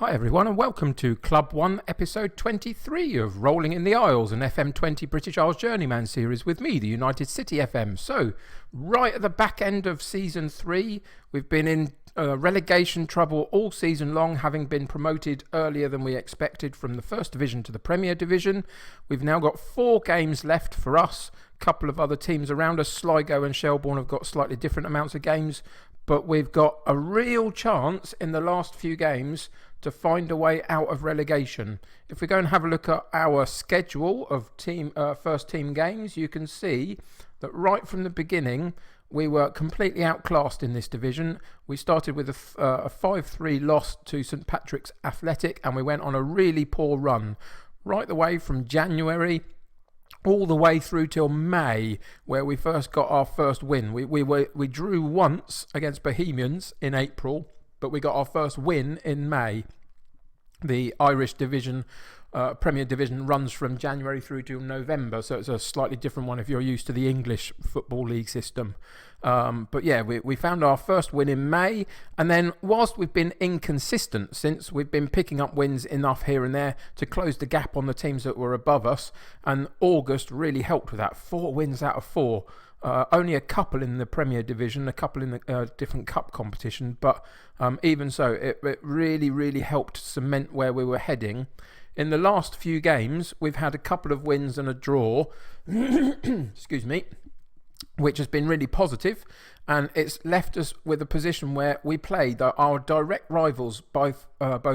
Hi everyone and welcome to Club 1 episode 23 of Rolling in the Isles, an FM20 British Isles Journeyman series with me, the United City FM. So, right at the back end of season 3, we've been in relegation trouble all season long, having been promoted earlier than we expected from the First Division to the Premier Division. We've now got 4 games left for us. A couple of other teams around us, Sligo and Shelbourne, have got slightly different amounts of games, but we've got a real chance in the last few games to find a way out of relegation. If we go and have a look at our schedule of first team games, you can see that right from the beginning we were completely outclassed in this division. We started with a 5-3 loss to St Patrick's Athletic, and we went on a really poor run right the way from January all the way through till May, where we first got our first win. We drew once against Bohemians in April, but we got our first win in May. The Irish division, Premier Division, runs from January through to November, so it's a slightly different one if you're used to the English Football League system. But yeah, we found our first win in May, and then whilst we've been inconsistent since, we've been picking up wins enough here and there to close the gap on the teams that were above us, and August really helped with that. 4 wins out of 4. Only a couple in the Premier Division, a couple in the different cup competition, but even so, it really helped cement where we were heading. In the last few games, we've had a couple of wins and a draw, excuse me, which has been really positive, and it's left us with a position where we played our direct rivals, both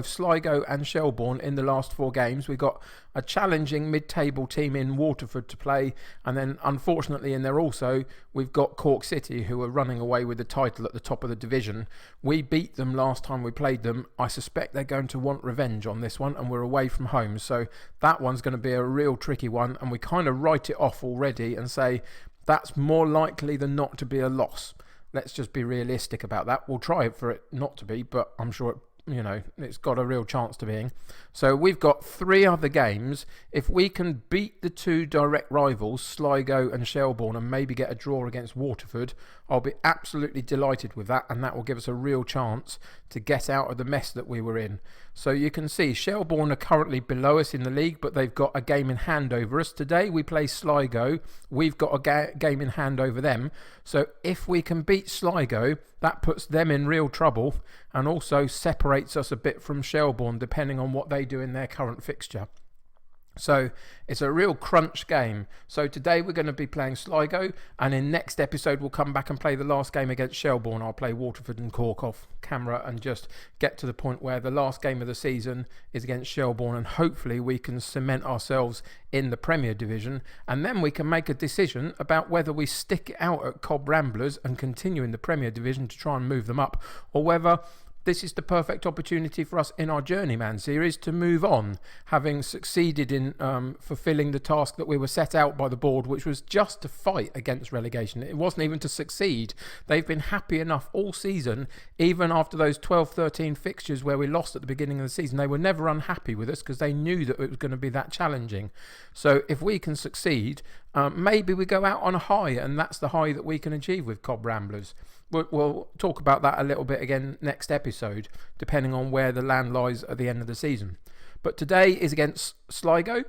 Sligo and Shelbourne, in the last 4 games. We've got a challenging mid-table team in Waterford to play, and then unfortunately in there also we've got Cork City, who are running away with the title at the top of the division. We beat them last time we played them. I suspect they're going to want revenge on this one, and we're away from home, so that one's going to be a real tricky one, and we kind of write it off already and say that's more likely than not to be a loss. Let's just be realistic about that. We'll try for it not to be, but I'm sure it's got a real chance to being. So we've got 3 other games. If we can beat the 2 direct rivals, Sligo and Shelbourne, and maybe get a draw against Waterford, I'll be absolutely delighted with that, and that will give us a real chance to get out of the mess that we were in. So you can see Shelbourne are currently below us in the league, but they've got a game in hand over us. Today we play Sligo. We've got a game in hand over them. So if we can beat Sligo, that puts them in real trouble and also separates us a bit from Shelbourne, depending on what they do in their current fixture. So it's a real crunch game. So today we're going to be playing Sligo, and in next episode we'll come back and play the last game against Shelbourne. I'll play Waterford and Cork off camera and just get to the point where the last game of the season is against Shelbourne, and hopefully we can cement ourselves in the Premier Division, and then we can make a decision about whether we stick it out at Cobb Ramblers and continue in the Premier Division to try and move them up, or whether this is the perfect opportunity for us in our Journeyman series to move on, having succeeded in fulfilling the task that we were set out by the board, which was just to fight against relegation. It wasn't even to succeed. They've been happy enough all season, even after those 12-13 fixtures where we lost at the beginning of the season. They were never unhappy with us because they knew that it was going to be that challenging. So if we can succeed, maybe we go out on a high, and that's the high that we can achieve with Cobb Ramblers. We'll talk about that a little bit again next episode, depending on where the land lies at the end of the season. But today is against Sligo.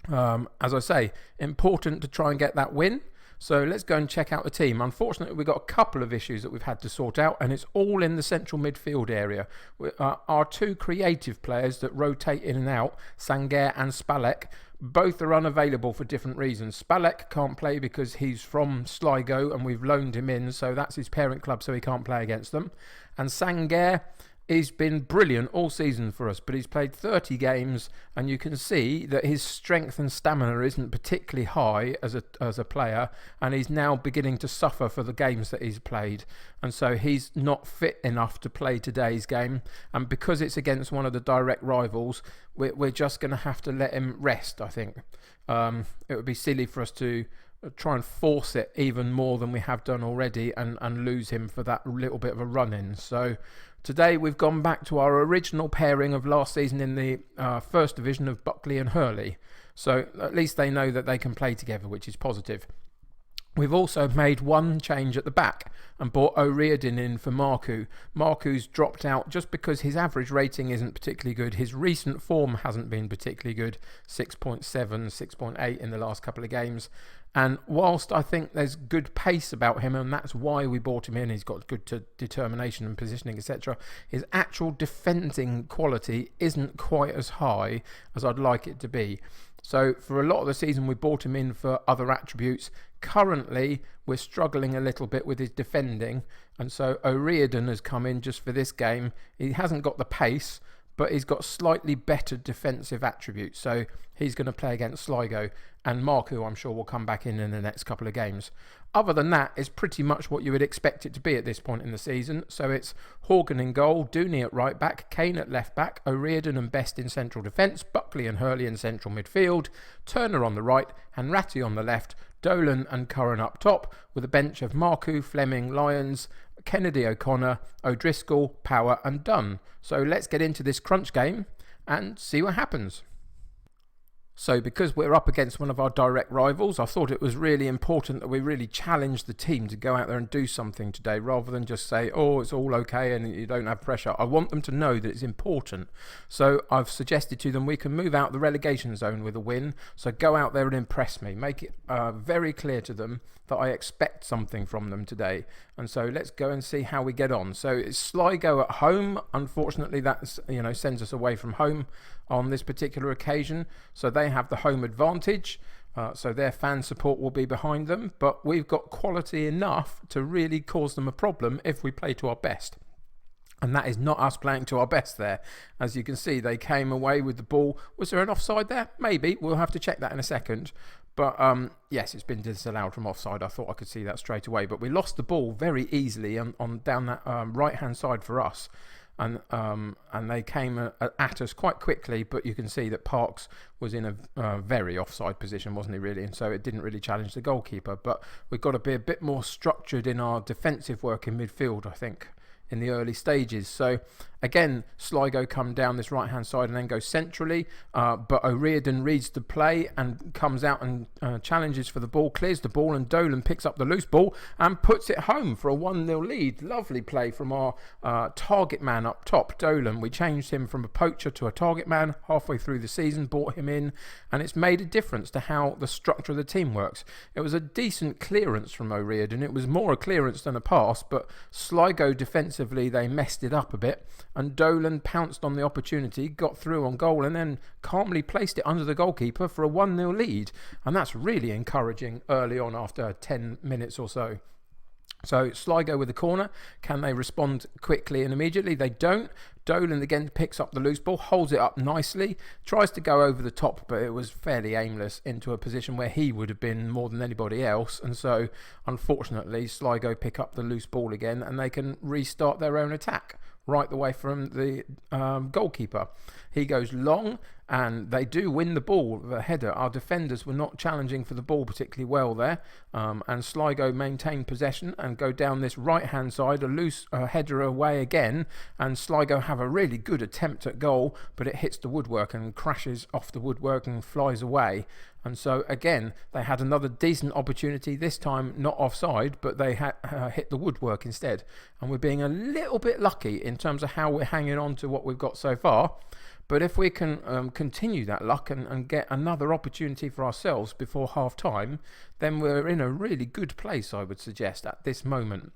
As I say, important to try and get that win. So let's go and check out the team. Unfortunately, we've got a couple of issues that we've had to sort out, and it's all in the central midfield area. Our 2 creative players that rotate in and out, Sanger and Spalek, both are unavailable for different reasons. Spalek can't play because he's from Sligo and we've loaned him in, so that's his parent club, so he can't play against them. And Sanger, he's been brilliant all season for us, but he's played 30 games, and you can see that his strength and stamina isn't particularly high as a player, and he's now beginning to suffer for the games that he's played, and so he's not fit enough to play today's game. And because it's against one of the direct rivals, we're just going to have to let him rest, I think. It would be silly for us to try and force it even more than we have done already and lose him for that little bit of a run-in. So today we've gone back to our original pairing of last season in the First Division of Buckley and Hurley. So at least they know that they can play together, which is positive. We've also made one change at the back and brought O'Riordan in for Marku. Marku's dropped out just because his average rating isn't particularly good. His recent form hasn't been particularly good, 6.7, 6.8 in the last couple of games. And whilst I think there's good pace about him, and that's why we brought him in, he's got good determination and positioning, etc., his actual defending quality isn't quite as high as I'd like it to be. So for a lot of the season, we brought him in for other attributes. Currently, we're struggling a little bit with his defending, and so O'Riordan has come in just for this game. He hasn't got the pace, but he's got slightly better defensive attributes. So he's going to play against Sligo, and Marku, I'm sure, will come back in the next couple of games. Other than that, it's pretty much what you would expect it to be at this point in the season. So it's Horgan in goal, Dooney at right back, Kane at left back, O'Riordan and Best in central defence, Buckley and Hurley in central midfield, Turner on the right, and Ratty on the left, Dolan and Curran up top, with a bench of Marku, Fleming, Lyons, Kennedy, O'Connor, O'Driscoll, Power and Dunn. So let's get into this crunch game and see what happens. So because we're up against one of our direct rivals, I thought it was really important that we really challenge the team to go out there and do something today, rather than just say, oh, it's all okay and you don't have pressure. I want them to know that it's important. So I've suggested to them we can move out the relegation zone with a win. So go out there and impress me. Make it very clear to them that I expect something from them today. And so let's go and see how we get on. So it's Sligo at home. Unfortunately, that's sends us away from home on this particular occasion. So they have the home advantage. So their fan support will be behind them. But we've got quality enough to really cause them a problem if we play to our best. And that is not us playing to our best there. As you can see, they came away with the ball. Was there an offside there? Maybe. We'll have to check that in a second. But yes, it's been disallowed from offside. I thought I could see that straight away. But we lost the ball very easily on down that right-hand side for us. And they came at us quite quickly. But you can see that Parks was in a very offside position, wasn't he, really? And so it didn't really challenge the goalkeeper. But we've got to be a bit more structured in our defensive work in midfield, I think, in the early stages. So again, Sligo come down this right hand side and then go centrally, but O'Riordan reads the play and comes out and challenges for the ball, clears the ball, and Dolan picks up the loose ball and puts it home for a 1-0 lead. Lovely play from our target man up top, Dolan. We changed him from a poacher to a target man halfway through the season, brought him in, and it's made a difference to how the structure of the team works. It was a decent clearance from O'Riordan. It was more a clearance than a pass, but Sligo defensively, they messed it up a bit, and Dolan pounced on the opportunity, got through on goal, and then calmly placed it under the goalkeeper for a 1-0 lead. And that's really encouraging early on after 10 minutes or so. So Sligo with the corner. Can they respond quickly and immediately? They don't. Dolan again picks up the loose ball, holds it up nicely, tries to go over the top, but it was fairly aimless into a position where he would have been more than anybody else. And so, unfortunately, Sligo pick up the loose ball again and they can restart their own attack right the way from the goalkeeper. He goes long and they do win the ball, the header. Our defenders were not challenging for the ball particularly well there, and Sligo maintain possession and go down this right hand side, a loose header away again, and Sligo have a really good attempt at goal, but it hits the woodwork and crashes off the woodwork and flies away. And so again, they had another decent opportunity, this time not offside, but they hit the woodwork instead. And we're being a little bit lucky in terms of how we're hanging on to what we've got so far. But if we can continue that luck and get another opportunity for ourselves before half time, then we're in a really good place, I would suggest, at this moment.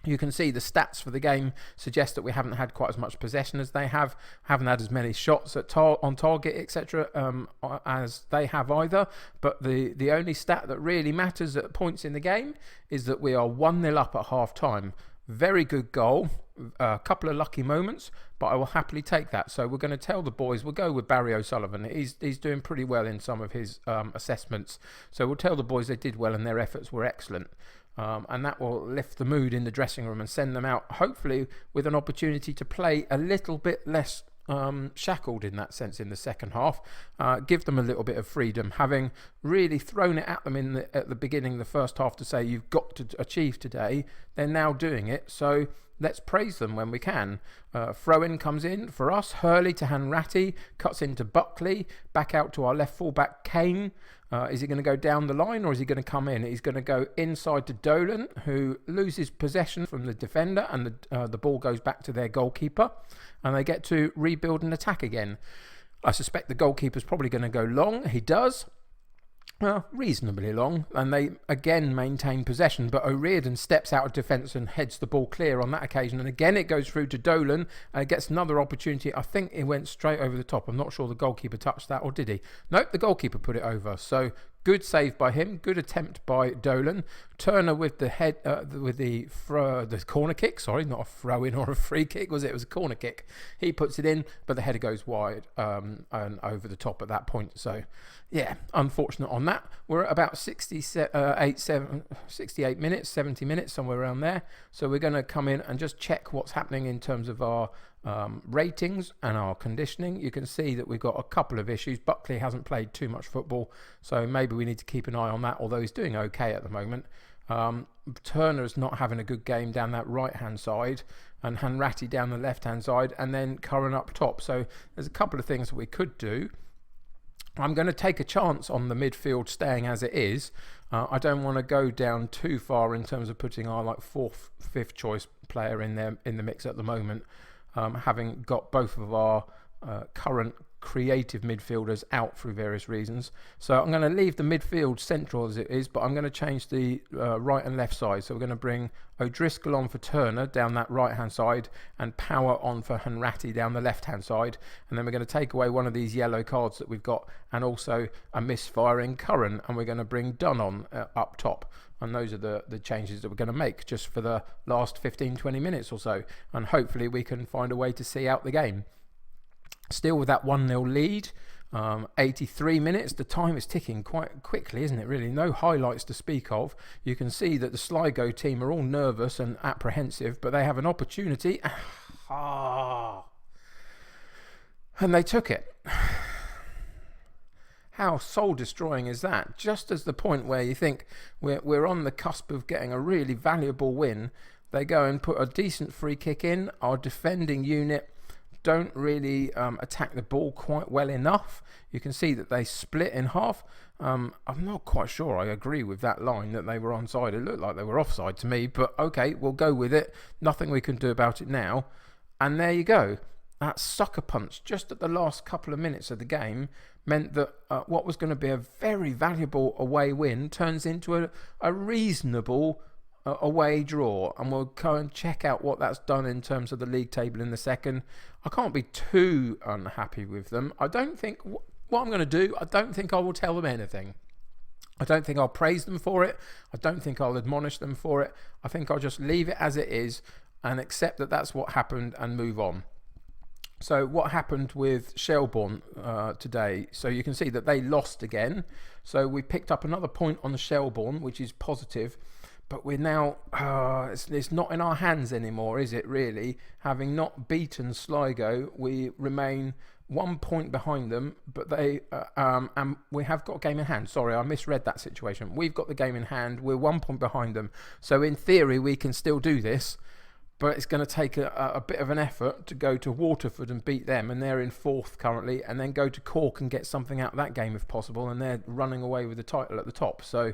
You can see the stats for the game suggest that we haven't had quite as much possession as they have, haven't had as many shots on target, etc., as they have either. But the only stat that really matters at points in the game is that we are 1-0 up at half time. Very good goal, a couple of lucky moments, but I will happily take that. So we're going to tell the boys, we'll go with Barry O'Sullivan. He's doing pretty well in some of his assessments. So we'll tell the boys they did well and their efforts were excellent. And that will lift the mood in the dressing room and send them out, hopefully, with an opportunity to play a little bit less shackled in that sense in the second half. Give them a little bit of freedom, having really thrown it at them at the beginning of the first half to say you've got to achieve today. They're now doing it, so let's praise them when we can. Throw-in comes in for us. Hurley to Hanratty, cuts into Buckley, back out to our left full-back Kane. Is he going to go down the line or is he going to come in? He's going to go inside to Dolan, who loses possession from the defender, and the ball goes back to their goalkeeper, and they get to rebuild and attack again. I suspect the goalkeeper's probably going to go long. He does. Reasonably long, and they again maintain possession, but O'Riordan steps out of defence and heads the ball clear on that occasion, and again it goes through to Dolan and it gets another opportunity. I think it went straight over the top. I'm not sure the goalkeeper touched that, or did he? Nope, the goalkeeper put it over. So good save by him, good attempt by Dolan. Turner with the head, with the corner kick. Sorry, not a throw-in or a free kick, was it? It was a corner kick. He puts it in, but the header goes wide and over the top at that point. So, yeah, unfortunate on that. We're at about 68 minutes, 70 minutes, somewhere around there. So we're going to come in and just check what's happening in terms of our ratings and our conditioning. You can see that we've got a couple of issues. Buckley hasn't played too much football, so maybe we need to keep an eye on that, although he's doing okay at the moment. Turner's not having a good game down that right hand side, and Hanratty down the left hand side, and then Curran up top. So there's a couple of things that we could do. I'm going to take a chance on the midfield staying as it is. I don't want to go down too far in terms of putting our fourth, fifth choice player in there in the mix at the moment, having got both of our current creative midfielders out through various reasons. So I'm going to leave the midfield central as it is, but I'm going to change the right and left side. So we're going to bring O'Driscoll on for Turner down that right hand side, and Power on for Hanratty down the left hand side, and then we're going to take away one of these yellow cards that we've got, and also a misfiring Curran, and we're going to bring Dunn on up top. And those are the changes that we're going to make just for the last 15-20 minutes or so, and hopefully we can find a way to see out the game. Still with that 1-0 lead, 83 minutes. The time is ticking quite quickly, isn't it, really? No highlights to speak of. You can see that the Sligo team are all nervous and apprehensive, but they have an opportunity. And they took it. How soul-destroying is that? Just as the point where you think we're on the cusp of getting a really valuable win, they go and put a decent free kick in. Our defending unit don't really attack the ball quite well enough. You can see that they split in half. I'm not quite sure I agree with that line that they were onside. It looked like they were offside to me, but okay, we'll go with it. Nothing we can do about it now. And there you go. That sucker punch just at the last couple of minutes of the game meant that what was going to be a very valuable away win turns into a reasonable away draw, and we'll go and check out what that's done in terms of the league table in the second. I can't be too unhappy with them. I don't think what I'm going to do, I don't think I will tell them anything. I don't think I'll praise them for it. I don't think I'll admonish them for it. I think I'll just leave it as it is and accept that that's what happened and move on. So what happened with Shelbourne today? So you can see that they lost again. So we picked up another point on the Shelbourne, which is positive. But we're now, it's not in our hands anymore, is it really? Having not beaten Sligo, we remain 1 point behind them, but they, and we have got a game in hand. Sorry, I misread that situation. We've got the game in hand, we're 1 point behind them. So in theory, we can still do this, but it's going to take a bit of an effort to go to Waterford and beat them, and they're in fourth currently, and then go to Cork and get something out of that game if possible, and they're running away with the title at the top. So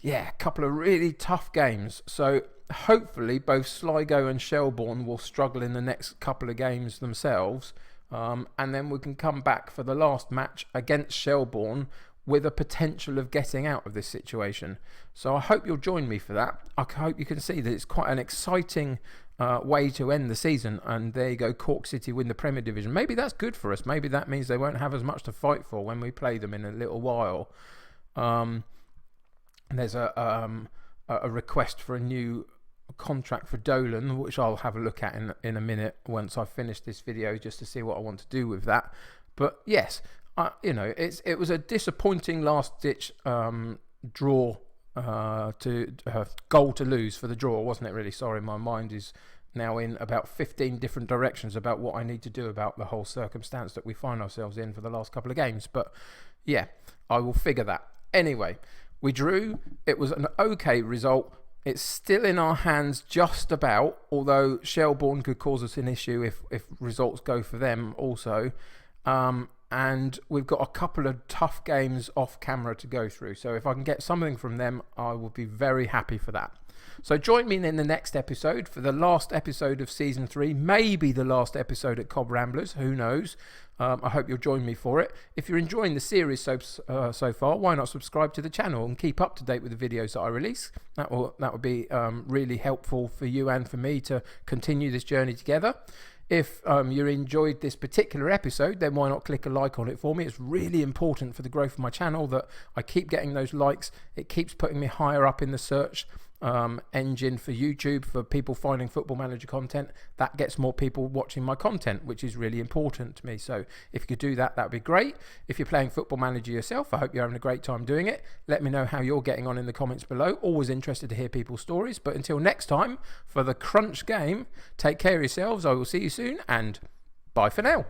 yeah, a couple of really tough games. So hopefully both Sligo and Shelbourne will struggle in the next couple of games themselves. And then we can come back for the last match against Shelbourne with a potential of getting out of this situation. So I hope you'll join me for that. I hope you can see that it's quite an exciting way to end the season. And there you go, Cork City win the Premier Division. Maybe that's good for us. Maybe that means they won't have as much to fight for when we play them in a little while. There's a request for a new contract for Dolan, which I'll have a look at in a minute once I finish this video, just to see what I want to do with that. But yes, it was a disappointing last-ditch draw, goal to lose for the draw, wasn't it? Really sorry, my mind is now in about 15 different directions about what I need to do about the whole circumstance that we find ourselves in for the last couple of games. But yeah, I will figure that. Anyway, we drew. It was an okay result. It's still in our hands just about, although Shelbourne could cause us an issue if results go for them also. and we've got a couple of tough games off camera to go through. So if I can get something from them, I will be very happy for that. So join me in the next episode for the last episode of Season 3, maybe the last episode at Cobb Ramblers, who knows. I hope you'll join me for it. If you're enjoying the series so far, why not subscribe to the channel and keep up to date with the videos that I release? That would be really helpful for you and for me to continue this journey together. If you enjoyed this particular episode, then why not click a like on it for me? It's really important for the growth of my channel that I keep getting those likes. It keeps putting me higher up in the search engine for YouTube, for people finding Football Manager content. That gets more people watching my content, which is really important to me. So if you could do that, that would be great. If you're playing Football Manager yourself, I hope you're having a great time doing it. Let me know how you're getting on in the comments below. Always interested to hear people's stories. But until next time, for the Crunch game, take care of yourselves. I will see you soon, and bye for now.